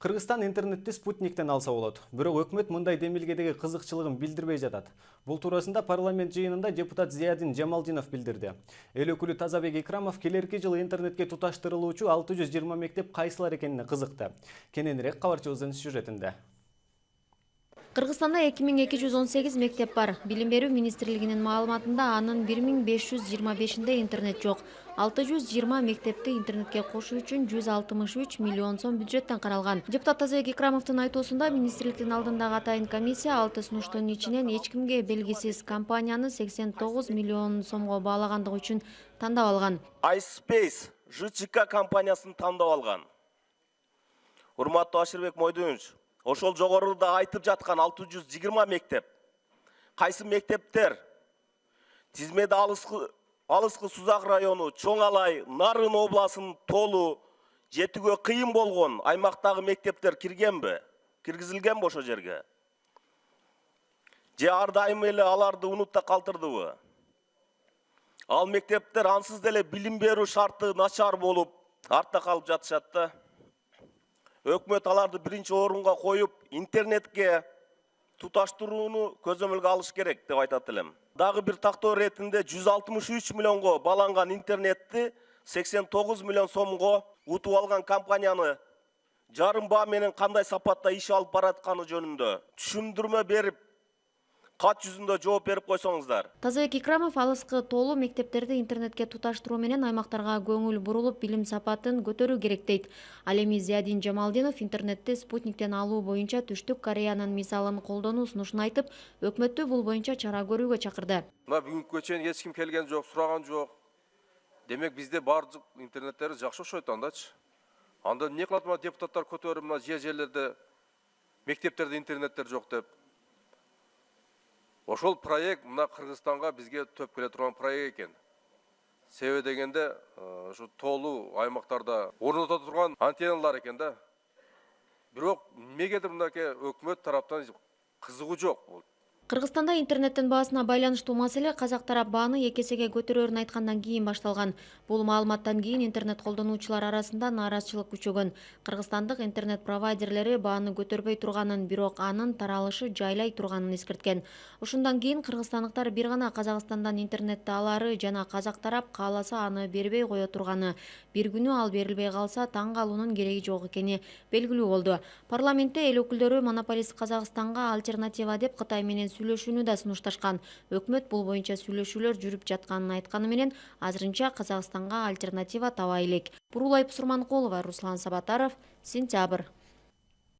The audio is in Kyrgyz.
Кыргызстан интернетти спутниктен алса болот. Бирок өкмөт мындай демилгедеги кызыкчылыгын билдирбей жатат. Бул туурасында парламент жыйынында депутат Зиядин Жамалдинов билдирди. Эл өкүлү Тазабек Икрамов келерки жылы интернетке туташтырылуучу 620 мектеп кайсылар экенине кызыкты. Кененирээк кабарчыбыздын сюжетинде. Кыргызстанда 2218 мектеп бар. Билим берүү министрлигинин маалыматында анын 1525-inde интернет жок. 620 мектепти интернетке кошуу үчүн 163 миллион сом бюджеттен каралган. Депутат Тазабек Икрамовдун айтуусунда министрликтин алдындагы атайын комиссия 6 сунуштун ичинен эч кимге белгисиз компанияны 89 миллион сомго баалагандыгы үчүн тандап алган. iSpace ЖЧК компаниясын тандап алган. Урматтуу Ашырбек Мойдунович, ошол жогоруда айтып жаткан 620 мектеп. Кайсы мектептер? Тизмеде алыскы Сузак району, Чоң Алай, Нарын областынын Толу, жетүүгө кыйын болгон аймактагы мектептер киргенби? Киргизилгенби ошол жерге? Же ар дайым эле аларды унутта калтырдыбы? Ал мектептер ансыз деле билим берүү шарты начар болуп, артта калып жатышат да. Өкмөт аларды биринчи орунга коюп, интернетке туташтырууну көзөмөлгө алыш керек деп айтат элем. Дагы бир тактоо иретинде 163 миллионго баланган интернетти 89 миллион сомго утуп алган компанияны жарым баа менен кандай сапатта иш алып баратканы жөнүндө түшүндүрмө берип, кат жүзүндө жооп берип койсоңуздар. Тазабек Икрамов алыскы Толу мектептерди интернетке туташтыруу менен аймактарга көңүл бурулуп, билим сапатын көтөрүү керек дейт. Ал эми Зиядин Жамалдинов интернетти спутниктен алуу боюнча Түштүк Кореянын мисалын колдонуу сунушун айтып, өкмөттү бул боюнча чара көрүүгө чакырды. Мына бүгүнкүгө чейин эч ким келген жок, сураган жок. Демек бизде бардык интернеттери жакшы окшойт андачы. Анда эмне кылат мына депутаттар көтөрүп мына жерлерде мектептерде интернеттер жок деп. Ошол проект мына Кыргызстанга бизге төп келе турган проект экен. Себеби дегенде ушу Толу аймактарда орното турган антенналар экен да. Бирок эмнегедир мынакей өкмөт тараптан кызыгуу жок. Кыргызстанда интернеттин баасына байланыштуу маселе казак тарап бааны 2 эсеге көтөрөрүн айткандан кийин башталган. Бул маалыматтан кийин интернет колдонуучулар арасында нааразычылык күчөгөн. Кыргызстандык интернет провайдерлери бааны көтөрбөй турганын, бирок анын таралышы жайлай турганын эскерткен. Ушундан кийин кыргызстандыктар бир гана Казакстандан интернетти алары жана казак тарап кааласа аны бербей кое турганы. Бир күнү ал берилбей калса таң калуунун кереги жок экени белгилүү болду. Парламентте эл өкүлдөрү монополист Казакстанга альтернатива деп Кытай менен сүйлөшүүнү да сунушташкан. Өкмөт бул боюнча сүйлөшүүлөр жүрүп жатканын айтканы менен азырынча Казакстанга альтернатива таба элек. Бурулай Пусурманкулова, Руслан Сабатаров, Сентябрь.